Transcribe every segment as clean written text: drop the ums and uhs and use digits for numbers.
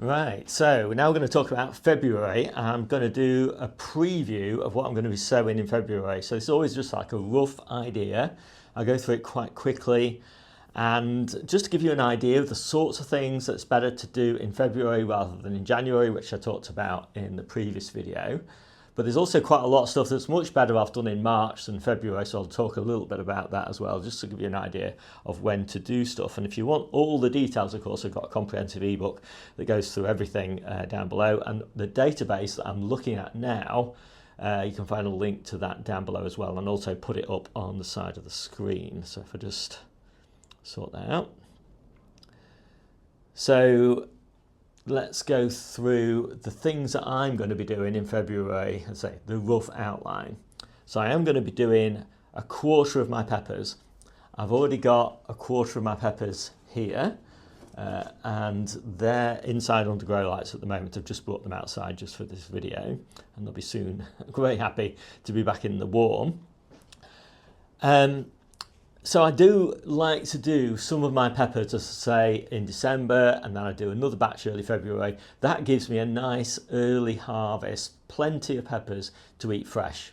Right, so we're now going to talk about February. I'm going to do a preview of what I'm going to be sowing in February. So it's always just like a rough idea. I'll go through it quite quickly, and just to give you an idea of the sorts of things that's better to do in February rather than in January, which I talked about in the previous video. But there's also quite a lot of stuff that's much better I've done in March than February, so I'll talk a little bit about that as well, just to give you an idea of when to do stuff. And if you want all the details, of course, I've got a comprehensive ebook that goes through everything down below. And the database that I'm looking at now, you can find a link to that down below as well, and also put it up on the side of the screen. So if I just sort that out. So let's go through the things that I'm going to be doing in February and say the rough outline. So I am going to be doing a quarter of my peppers. I've already got a quarter of my peppers here, and they're inside under grow lights at the moment. I've just brought them outside just for this video, and they'll be soon very happy to be back in the warm. So I do like to do some of my peppers, as I say, in December, and then I do another batch early February. That gives me a nice early harvest, plenty of peppers to eat fresh.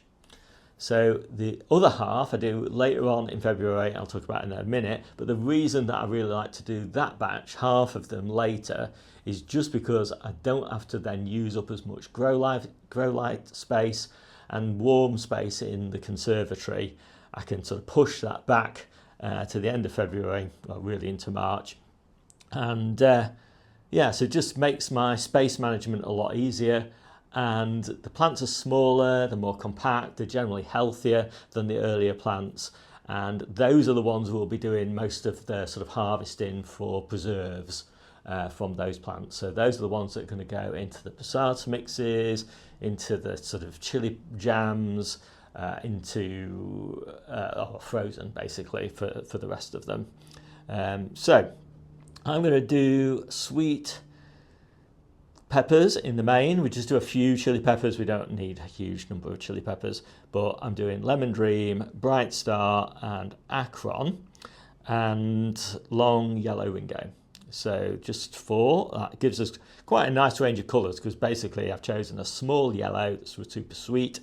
So the other half I do later on in February, I'll talk about in a minute, but the reason that I really like to do that batch, half of them later, is just because I don't have to then use up as much grow light space and warm space in the conservatory. I can sort of push that back to the end of February, well, really into March. And yeah, so it just makes my space management a lot easier. And the plants are smaller, they're more compact, they're generally healthier than the earlier plants. And those are the ones who will be doing most of the sort of harvesting for preserves from those plants. So those are the ones that are going to go into the passata mixes, into the sort of chili jams, into frozen basically for the rest of them. So I'm going to do sweet peppers in the main. We just do a few chili peppers. We don't need a huge number of chili peppers, but I'm doing Lemon Dream, Bright Star and Akron and Long Yellow Ringo. So just 4. That gives us quite a nice range of colours, because basically I've chosen a small yellow that's super sweet,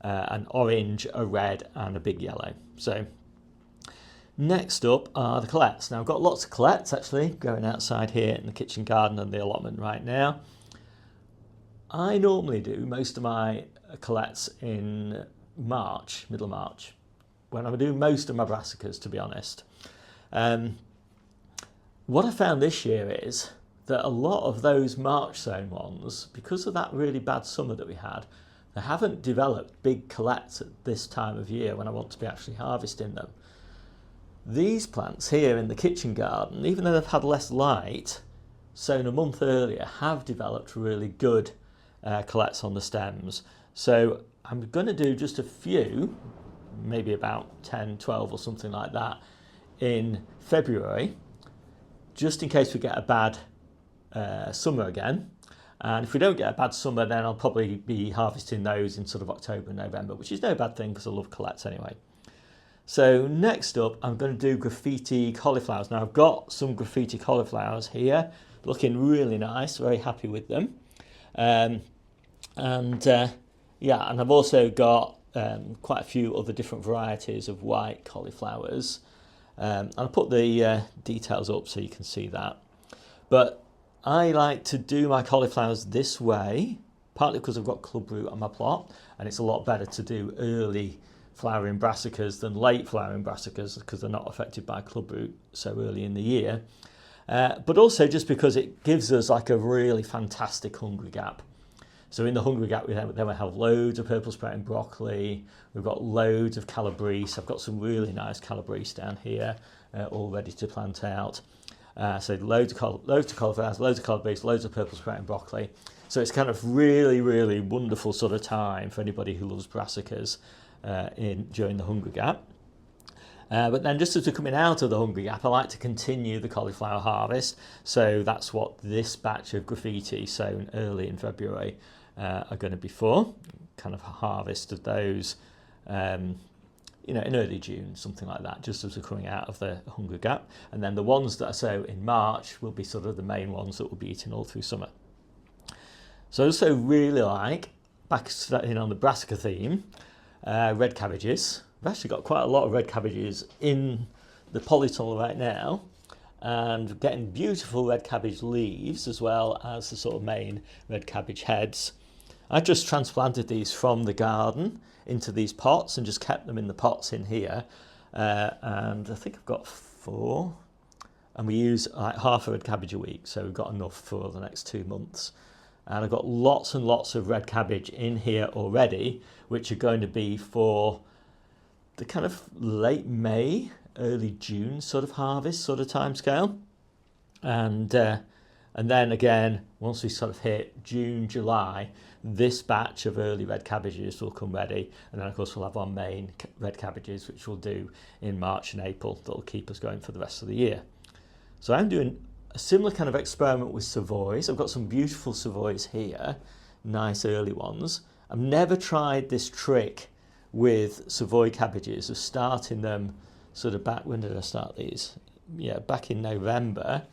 an orange, a red and a big yellow. So next up are the colettes. Now I've got lots of colettes actually going outside here in the kitchen garden and the allotment right now. I normally do most of my colettes in March, middle of March, when I do most of my brassicas, to be honest. What I found this year is that a lot of those March sown ones, because of that really bad summer that we had, they haven't developed big colettes at this time of year when I want to be actually harvesting them. These plants here in the kitchen garden, even though they've had less light, sown a month earlier, have developed really good colettes on the stems. So I'm going to do just a few, maybe about 10, 12 or something like that in February, just in case we get a bad summer again. And if we don't get a bad summer, then I'll probably be harvesting those in sort of October and November, which is no bad thing because I love colettes anyway. So next up, I'm going to do graffiti cauliflowers. Now I've got some graffiti cauliflowers here, looking really nice, very happy with them. Yeah, and I've also got quite a few other different varieties of white cauliflowers. And I'll put the details up so you can see that. But I like to do my cauliflowers this way, partly because I've got clubroot on my plot, and it's a lot better to do early flowering brassicas than late flowering brassicas because they're not affected by clubroot so early in the year. But also just because it gives us like a really fantastic hungry gap. So in the hungry gap, then we have loads of purple sprouting broccoli. We've got loads of calabrese. I've got some really nice calabrese down here, all ready to plant out. So loads of cauliflowers, loads of calabrese, loads of purple sprouting broccoli. So it's kind of really, really wonderful sort of time for anybody who loves brassicas during the hungry gap. But then just as we're coming out of the hungry gap, I like to continue the cauliflower harvest. So that's what this batch of graffiti sown early in February are going to be for. Kind of a harvest of those, you know, in early June, something like that, just as we're coming out of the hungry gap. And then the ones that I sow in March will be sort of the main ones that will be eaten all through summer. So I also really like, back in on the brassica theme, red cabbages. I've actually got quite a lot of red cabbages in the polytunnel right now, and getting beautiful red cabbage leaves as well as the sort of main red cabbage heads. I just transplanted these from the garden into these pots and just kept them in the pots in here, and I think I've got 4, and we use like half a red cabbage a week, so we've got enough for the next 2 months. And I've got lots and lots of red cabbage in here already, which are going to be for the kind of late May, early June sort of harvest sort of timescale. And then again, once we sort of hit June, July, this batch of early red cabbages will come ready. And then of course we'll have our main red cabbages, which we'll do in March and April. That'll keep us going for the rest of the year. So I'm doing a similar kind of experiment with savoys. I've got some beautiful savoys here, nice early ones. I've never tried this trick with savoy cabbages of starting them sort of back, when did I start these? Yeah, back in November.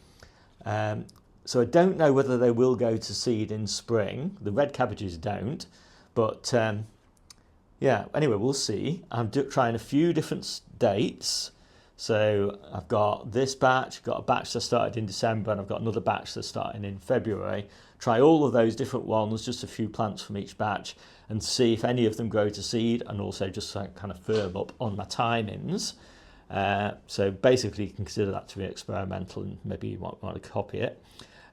So I don't know whether they will go to seed in spring. The red cabbages don't, but yeah, anyway, we'll see. I'm trying a few different dates. So I've got this batch, got a batch that started in December, and I've got another batch that's starting in February. Try all of those different ones, just a few plants from each batch, and see if any of them grow to seed, and also just kind of firm up on my timings. So basically you can consider that to be experimental, and maybe you might want to copy it.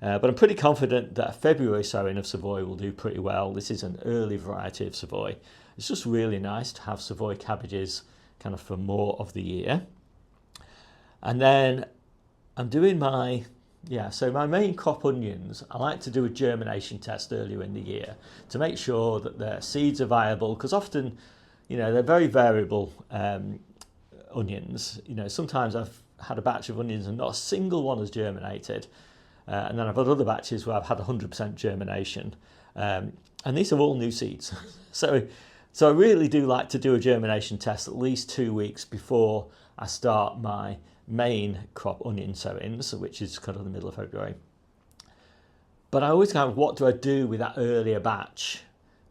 But I'm pretty confident that a February sowing of Savoy will do pretty well. This is an early variety of Savoy. It's just really nice to have Savoy cabbages kind of for more of the year. And then I'm doing my main crop onions. I like to do a germination test earlier in the year to make sure that their seeds are viable, because often, they're very variable onions. Sometimes I've had a batch of onions and not a single one has germinated. And then I've had other batches where I've had 100% germination. And these are all new seeds. So I really do like to do a germination test at least 2 weeks before I start my main crop onion sowings, which is kind of the middle of February. But I always kind of, what do I do with that earlier batch?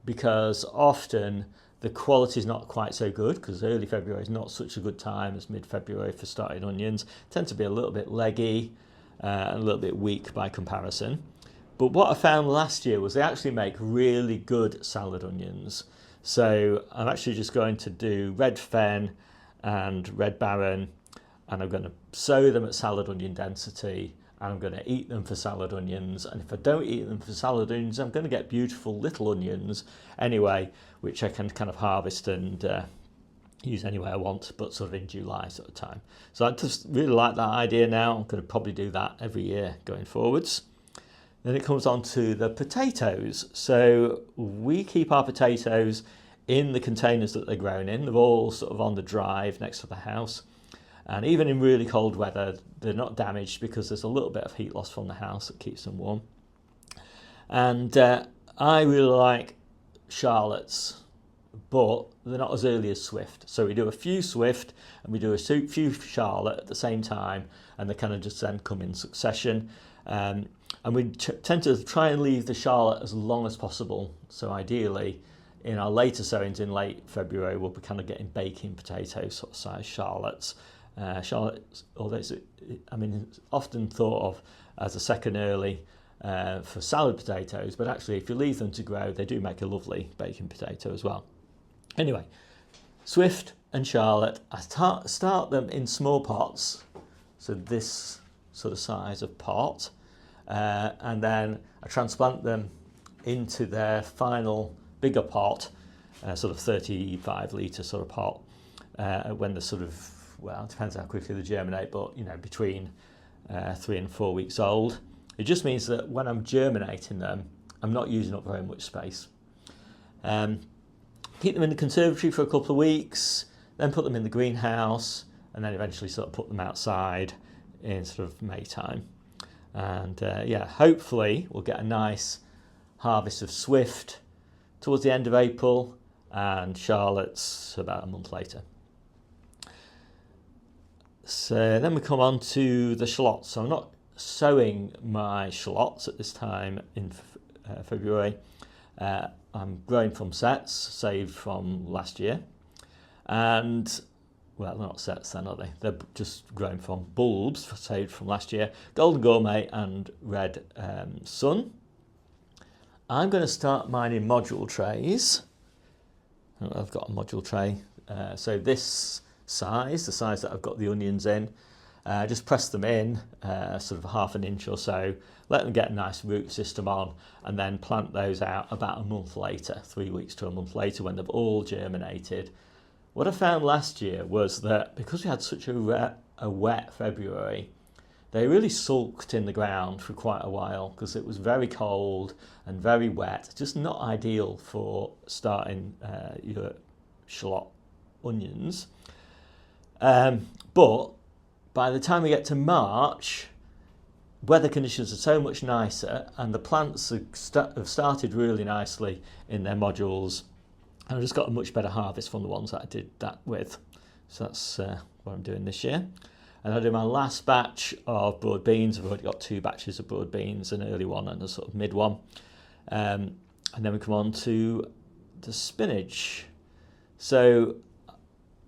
Because often the quality is not quite so good, because early February is not such a good time as mid-February for starting onions. Tend to be a little bit leggy and a little bit weak by comparison. But what I found last year was they actually make really good salad onions. So I'm actually just going to do Red Fen and Red Baron, and I'm going to sow them at salad onion density, and I'm going to eat them for salad onions. And if I don't eat them for salad onions, I'm going to get beautiful little onions anyway, which I can kind of harvest and use any way I want, but sort of in July sort of time. So I just really like that idea now. I'm going to probably do that every year going forwards. Then it comes on to the potatoes. So we keep our potatoes in the containers that they're grown in. They're all sort of on the drive next to the house. And even in really cold weather, they're not damaged because there's a little bit of heat loss from the house that keeps them warm. And I really like shallots, but they're not as early as Swift. So we do a few Swift and we do a few Charlotte at the same time, and they kind of just then come in succession. And we tend to try and leave the Charlotte as long as possible. So ideally, in our later sowings in late February, we'll be kind of getting baking potato sort of size Charlottes. Charlotte, although it's often thought of as a second early for salad potatoes, but actually if you leave them to grow, they do make a lovely baking potato as well. Anyway, Swift and Charlotte, I start them in small pots, so this sort of size of pot, and then I transplant them into their final bigger pot, sort of 35 litre sort of pot, when they're sort of, well, it depends how quickly they germinate, but between 3 and 4 weeks old. It just means that when I'm germinating them, I'm not using up very much space. Keep them in the conservatory for a couple of weeks, then put them in the greenhouse, and then eventually sort of put them outside in sort of May time. And hopefully we'll get a nice harvest of Swift towards the end of April, and Charlotte's about a month later. So then we come on to the shallots. So I'm not sowing my shallots at this time in February. I'm growing from sets saved from last year, and well, they're not sets then, are they? They're just growing from bulbs saved from last year. Golden Gourmet and Red Sun. I'm going to start mine in module trays. I've got a module tray. So this size, the size that I've got the onions in, just press them in sort of half an inch or so, let them get a nice root system on, and then plant those out about a month later, 3 weeks to a month later, when they've all germinated. What I found last year was that because we had such a wet February, they really sulked in the ground for quite a while because it was very cold and very wet, just not ideal for starting your shallot onions. But by the time we get to March, weather conditions are so much nicer and the plants have started really nicely in their modules, and I've just got a much better harvest from the ones that I did that with. So that's what I'm doing this year. And I do my last batch of broad beans. I've already got 2 batches of broad beans, an early one and a sort of mid one. And then we come on to the spinach. So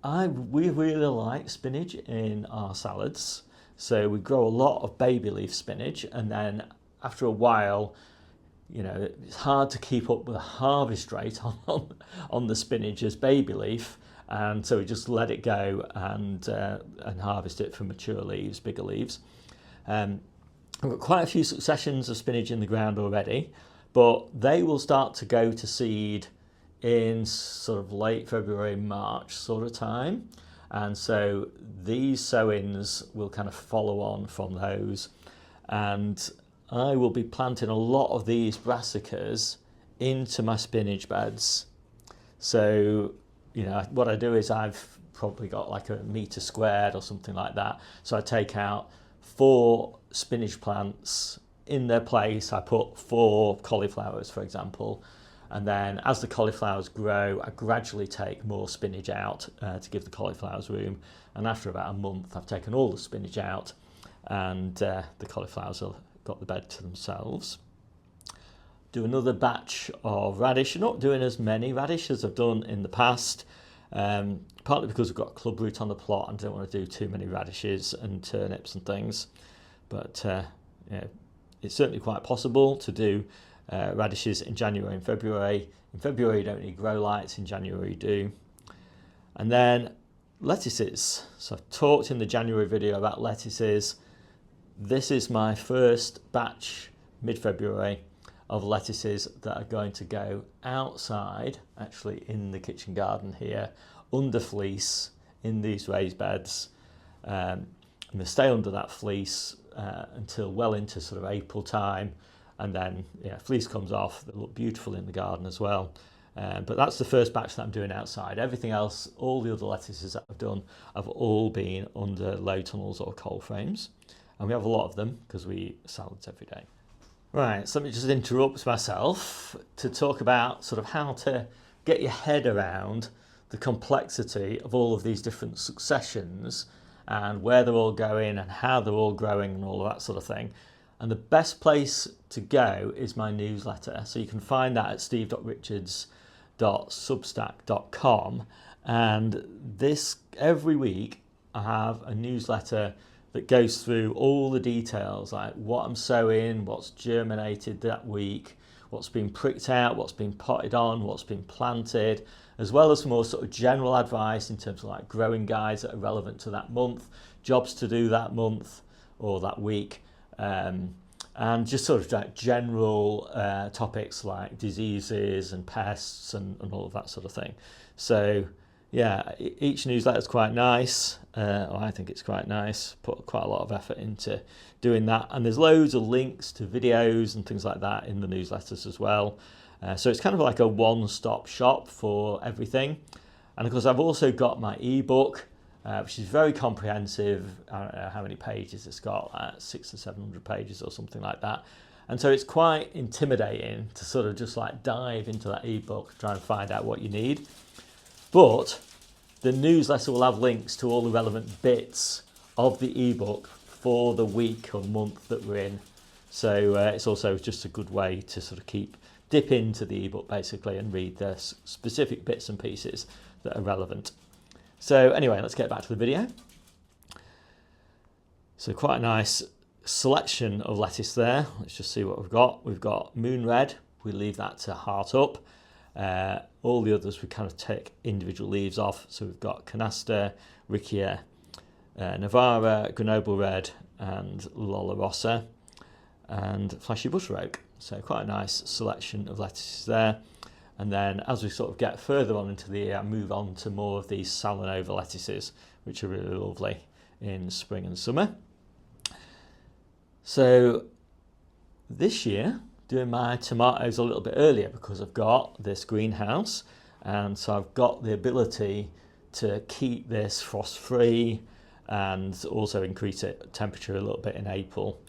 we really like spinach in our salads. So we grow a lot of baby leaf spinach, and then after a while, you know, it's hard to keep up with the harvest rate on the spinach as baby leaf. And so we just let it go and harvest it from mature leaves, bigger leaves. I've got quite a few successions of spinach in the ground already, but they will start to go to seed in sort of late February, March sort of time. And so these sowings will kind of follow on from those. And I will be planting a lot of these brassicas into my spinach beds. So, you know, what I do is I've probably got like a metre squared or something like that. So I take out 4 spinach plants in their place. I put 4 cauliflowers, for example. And then as the cauliflowers grow, I gradually take more spinach out to give the cauliflowers room. And after about a month, I've taken all the spinach out, and the cauliflowers have got the bed to themselves. Do another batch of radish. I'm not doing as many radish as I've done in the past, partly because we've got club root on the plot and don't want to do too many radishes and turnips and things. But yeah, it's certainly quite possible to do radishes in January and February. In February you don't need grow lights, in January you do. And then lettuces. So I've talked in the January video about lettuces. This is my first batch mid-February of lettuces that are going to go outside, actually in the kitchen garden here, under fleece in these raised beds. And they stay under that fleece until well into sort of April time. And then fleece comes off. They look beautiful in the garden as well. But that's the first batch that I'm doing outside. Everything else, all the other lettuces that I've done, have all been under low tunnels or cold frames. And we have a lot of them because we eat salads every day. Right, so let me just interrupt myself to talk about sort of how to get your head around the complexity of all of these different successions and where they're all going and how they're all growing and all of that sort of thing. And the best place to go is my newsletter. So you can find that at steve.richards.substack.com. And this, every week, I have a newsletter that goes through all the details, like what I'm sowing, what's germinated that week, what's been pricked out, what's been potted on, what's been planted, as well as more sort of general advice in terms of like growing guides that are relevant to that month, jobs to do that month or that week, and just sort of like general topics like diseases and pests and all of that sort of thing. So yeah, each newsletter is quite nice. I think it's quite nice. Put quite a lot of effort into doing that. And there's loads of links to videos and things like that in the newsletters as well. So it's kind of like a one-stop shop for everything. And of course, I've also got my ebook, which is very comprehensive. I don't know how many pages it's got, 600 or 700 pages or something like that. And so it's quite intimidating to sort of just like dive into that ebook, try and find out what you need. But the newsletter will have links to all the relevant bits of the ebook for the week or month that we're in. So it's also just a good way to sort of dip into the ebook basically and read the specific bits and pieces that are relevant. So anyway, let's get back to the video. So quite a nice selection of lettuce there. Let's just see what we've got. We've got moon red. We leave that to heart up. All the others we kind of take individual leaves off. So we've got canasta, riccia, Navara, Grenoble red, and Lola Rossa, and flashy butter oak. So quite a nice selection of lettuces there. And then as we sort of get further on into the year, I move on to more of these Salanova lettuces, which are really lovely in spring and summer. So this year, doing my tomatoes a little bit earlier because I've got this greenhouse, and so I've got the ability to keep this frost free and also increase it temperature a little bit in April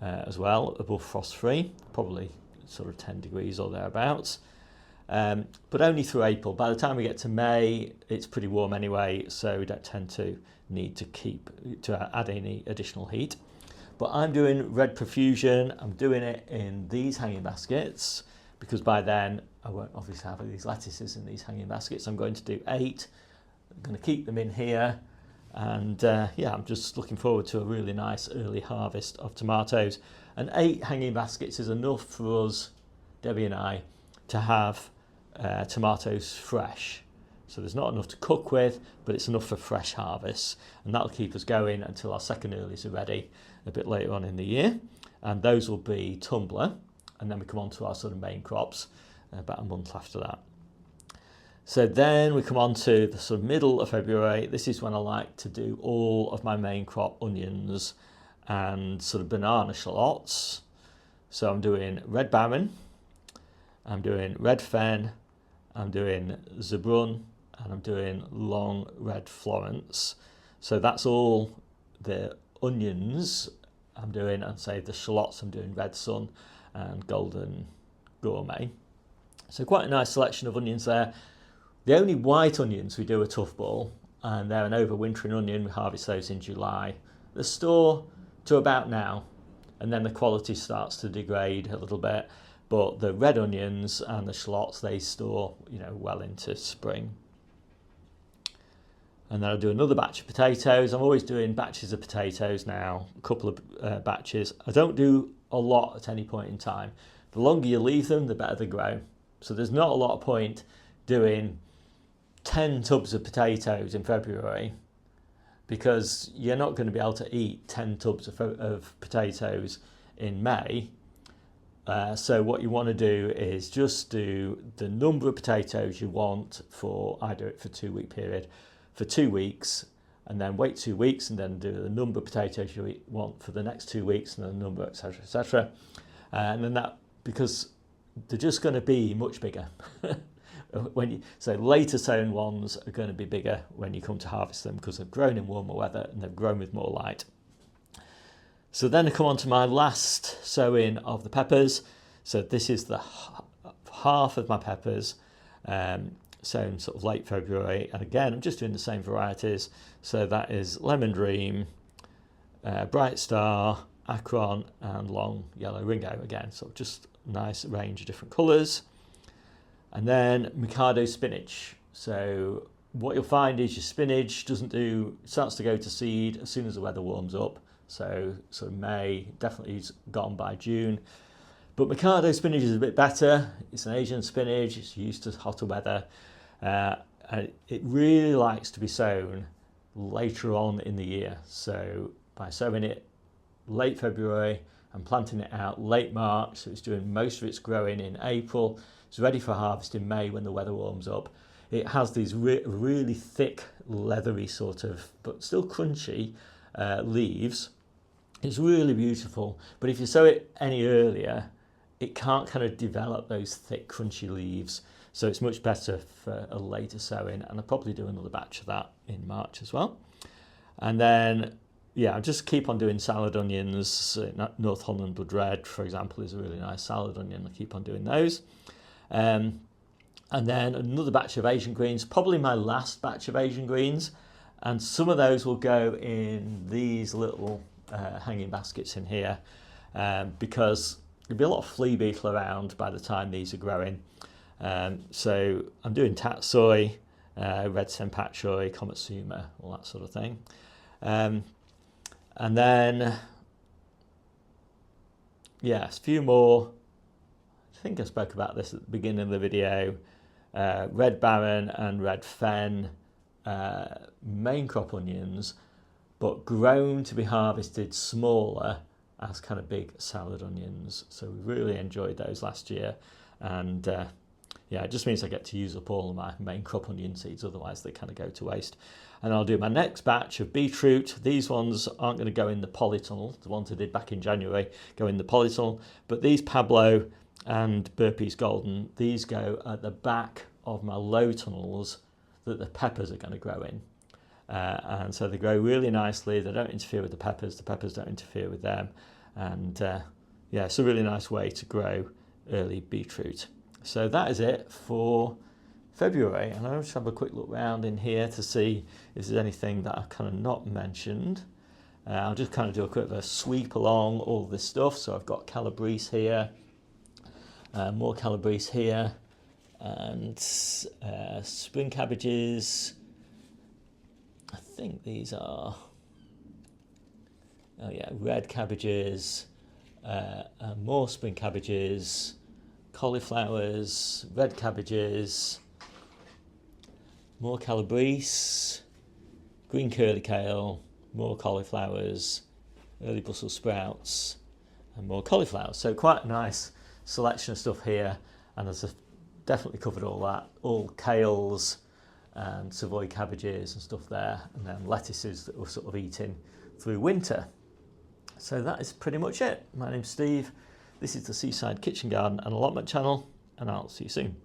as well, above frost free, probably sort of 10 degrees or thereabouts. But only through April. By the time we get to May, it's pretty warm anyway, so we don't tend to need to add any additional heat. But I'm doing red profusion. I'm doing it in these hanging baskets because by then I won't obviously have these lettuces in these hanging baskets. I'm going to do 8. I'm going to keep them in here, and yeah, I'm just looking forward to a really nice early harvest of tomatoes. And 8 hanging baskets is enough for us, Debbie and I, to have tomatoes fresh. So there's not enough to cook with, but it's enough for fresh harvests, and that'll keep us going until our second earlies are ready a bit later on in the year, and those will be tumbler, and then we come on to our sort of main crops about a month after that. So then we come on to the sort of middle of February. This is when I like to do all of my main crop onions and sort of banana shallots. So I'm doing red Baron, I'm doing Red Fen, I'm doing Zebrun, and I'm doing long red Florence. So that's all the onions I'm doing, and say the shallots I'm doing Red Sun and Golden Gourmet. So quite a nice selection of onions there. The only white onions we do are Tough Ball, and they're an overwintering onion. We harvest those in July. They store to about now, and then the quality starts to degrade a little bit. But the red onions and the shallots, they store, you know, well into spring. And then I'll do another batch of potatoes. I'm always doing batches of potatoes now, a couple of batches. I don't do a lot at any point in time. The longer you leave them, the better they grow. So there's not a lot of point doing 10 tubs of potatoes in February, because you're not going to be able to eat 10 tubs of potatoes in May. So what you want to do is just do the number of potatoes you want for, I do it for 2-week period, for 2 weeks, and then wait 2 weeks, and then do the number of potatoes you want for the next 2 weeks, and then the number, etc., etc. And then that, because they're just going to be much bigger. So later sown ones are going to be bigger when you come to harvest them because they've grown in warmer weather and they've grown with more light. So then I come on to my last sowing of the peppers. So this is the half of my peppers, sown sort of late February. And again, I'm just doing the same varieties. So that is Lemon Dream, Bright Star, Akron, and Long Yellow Ringo again. So just nice range of different colours. And then Mikado spinach. So what you'll find is your spinach starts to go to seed as soon as the weather warms up. So sort of May, definitely gone by June. But Mikado spinach is a bit better. It's an Asian spinach. It's used to hotter weather. And it really likes to be sown later on in the year. So by sowing it late February and planting it out late March, so it's doing most of its growing in April. It's ready for harvest in May when the weather warms up. It has these really thick, leathery sort of, but still crunchy leaves. It's really beautiful, but if you sow it any earlier, it can't kind of develop those thick, crunchy leaves. So it's much better for a later sowing, and I'll probably do another batch of that in March as well. And then, yeah, I just keep on doing salad onions. North Holland Blood Red, for example, is a really nice salad onion. I keep on doing those. And then another batch of Asian greens, probably my last batch of Asian greens. And some of those will go in these little hanging baskets in here. because there'll be a lot of flea beetle around by the time these are growing. So I'm doing tatsoi, red senpachoi, komatsuma, all that sort of thing. And then, yes, a few more. I think I spoke about this at the beginning of the video. Red Baron and Red Fen, main crop onions, but grown to be harvested smaller as kind of big salad onions. So we really enjoyed those last year, and yeah, it just means I get to use up all of my main crop onion seeds, otherwise they kind of go to waste. And I'll do my next batch of beetroot. These ones aren't going to go in the polytunnel. The ones I did back in January go in the polytunnel, but these Pablo and Burpees Golden, these go at the back of my low tunnels that the peppers are going to grow in. And so they grow really nicely. They don't interfere with the peppers don't interfere with them. And yeah, it's a really nice way to grow early beetroot. So that is it for February. And I'll just have a quick look around in here to see if there's anything that I've kind of not mentioned. I'll just kind of do a quick sweep along all this stuff. So I've got calabrese here, more calabrese here, and spring cabbages. I think these are, oh yeah, red cabbages, more spring cabbages, cauliflowers, red cabbages, more calabrese, green curly kale, more cauliflowers, early Brussels sprouts, and more cauliflowers. So quite a nice selection of stuff here, and I've definitely covered all that, all kales and Savoy cabbages and stuff there, and then lettuces that we're sort of eating through winter. So that is pretty much it. My name's Steve. This is the Seaside Kitchen Garden and Allotment channel, and I'll see you soon.